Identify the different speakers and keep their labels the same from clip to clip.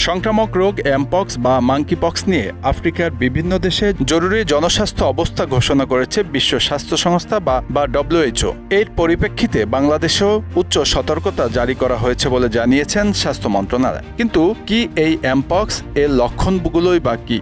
Speaker 1: সংক্রামক রোগ এমপক্স বা মাঙ্কিপক্স নিয়ে আফ্রিকার বিভিন্ন দেশে জরুরি জনস্বাস্থ্য অবস্থা ঘোষণা করেছে বিশ্ব স্বাস্থ্য সংস্থা বা WHO। এর পরিপ্রেক্ষিতে বাংলাদেশেও উচ্চ সতর্কতা জারি করা হয়েছে বলে জানিয়েছেন স্বাস্থ্য মন্ত্রণালয়। কিন্তু কি এই এমপক্স, এর লক্ষণগুলোই বা কি?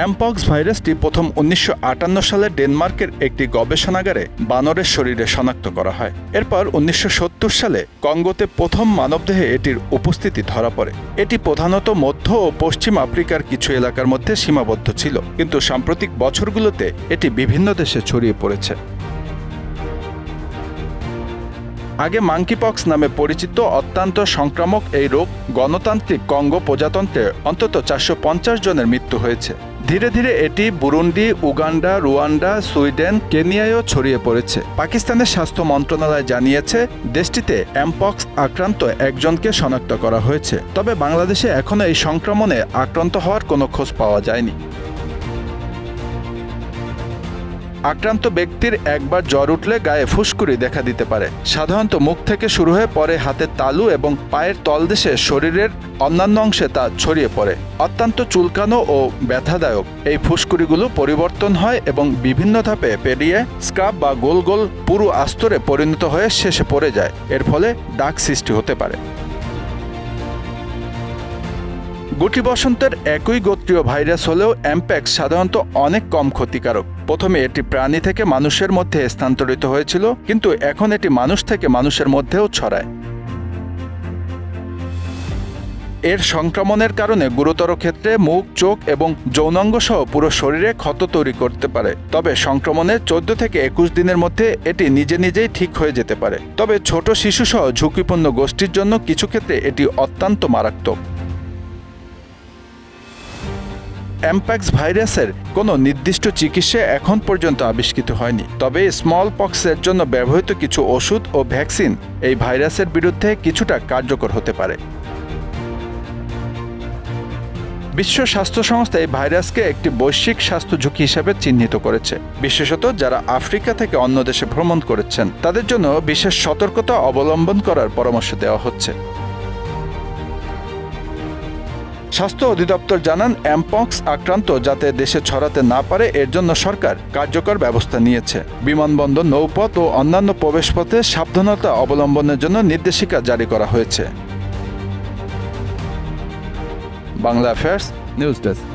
Speaker 1: এমপক্স ভাইরাসটি প্রথম 1958 সালে ডেনমার্কের একটি গবেষণাগারে বানরের শরীরে শনাক্ত করা হয়। এরপর 1970 সালে কঙ্গোতে প্রথম মানবদেহে এটির উপস্থিতি ধরা পড়ে। এটি প্রধানত মধ্য ও পশ্চিম আফ্রিকার কিছু এলাকার মধ্যে সীমাবদ্ধ ছিল, কিন্তু সাম্প্রতিক বছরগুলোতে এটি বিভিন্ন দেশে ছড়িয়ে পড়েছে। আগে মাঙ্কিপক্স নামে পরিচিত অত্যন্ত সংক্রামক এই রোগ গণতান্ত্রিক কঙ্গো প্রজাতন্ত্রে অন্তত 450 জনের মৃত্যু হয়েছে। ধীরে ধীরে এটি বুরুন্ডি, উগান্ডা, রুয়ান্ডা, সুইডেন, কেনিয়ায়ও ছড়িয়ে পড়েছে। পাকিস্তানের স্বাস্থ্য মন্ত্রণালয় জানিয়েছে দেশটিতে এমপক্স আক্রান্ত একজনকে শনাক্ত করা হয়েছে। তবে বাংলাদেশে এখনও এই সংক্রমণে আক্রান্ত হওয়ার কোনো খোঁজ পাওয়া যায়নি। আক্রান্ত ব্যক্তির একবার জ্বর উঠলে গায়ে ফুসকুড়ি দেখা দিতে পারে। সাধারণত মুখ থেকে শুরু হয়ে পরে হাতের তালু এবং পায়ের তলদেশে শরীরের অন্যান্য অংশে তা ছড়িয়ে পড়ে। অত্যন্ত চুলকানো ও ব্যথাদায়ক এই ফুসকুড়িগুলো পরিবর্তন হয় এবং বিভিন্ন ধাপে পেরিয়ে স্ক্রাব বা গোল গোল পুরু আস্তরে পরিণত হয়ে শেষে পড়ে যায়। এর ফলে দাগ সৃষ্টি হতে পারে। গুটি বসন্তের একই গোত্রীয় ভাইরাস হলেও এমপক্স সাধারণত অনেক কম ক্ষতিকারক। প্রথমে এটি প্রাণী থেকে মানুষের মধ্যে স্থানান্তরিত হয়েছিল, কিন্তু এখন এটি মানুষ থেকে মানুষের মধ্যেও ছড়ায়। এর সংক্রমণের কারণে গুরুতর ক্ষেত্রে মুখ, চোখ এবং যৌনাঙ্গ সহ পুরো শরীরে ক্ষত তৈরি করতে পারে। তবে সংক্রমণের 14 থেকে 21 দিনের মধ্যে এটি নিজে নিজেই ঠিক হয়ে যেতে পারে। তবে ছোট শিশু সহ ঝুঁকিপূর্ণ গোষ্ঠীর জন্য কিছু ক্ষেত্রে এটি অত্যন্ত মারাত্মক। এমপক্স ভাইরাসের কোনো নির্দিষ্ট চিকিৎসা এখন পর্যন্ত আবিষ্কৃত হয়নি। তবে স্মল পক্সের জন্য ব্যবহৃত কিছু ওষুধ ও ভ্যাকসিন এই ভাইরাসের বিরুদ্ধে কিছুটা কার্যকর হতে পারে। বিশ্ব স্বাস্থ্য সংস্থা এই ভাইরাসকে একটি বৈশ্বিক স্বাস্থ্য ঝুঁকি হিসেবে চিহ্নিত করেছে। বিশেষত যারা আফ্রিকা থেকে অন্য দেশে ভ্রমণ করেছেন তাদের জন্য বিশেষ সতর্কতা অবলম্বন করার পরামর্শ দেওয়া হচ্ছে। স্বাস্থ্য অধিদপ্তর জানান, এমপক্স আক্রান্ত যাতে দেশে ছড়াতে না পারে এর জন্য সরকার কার্যকর ব্যবস্থা নিয়েছে। বিমানবন্দর, নৌপথ ও অন্যান্য প্রবেশপথে সাবধানতা অবলম্বনের জন্য নির্দেশিকা জারি করা হয়েছে। Bangla affairs news desk.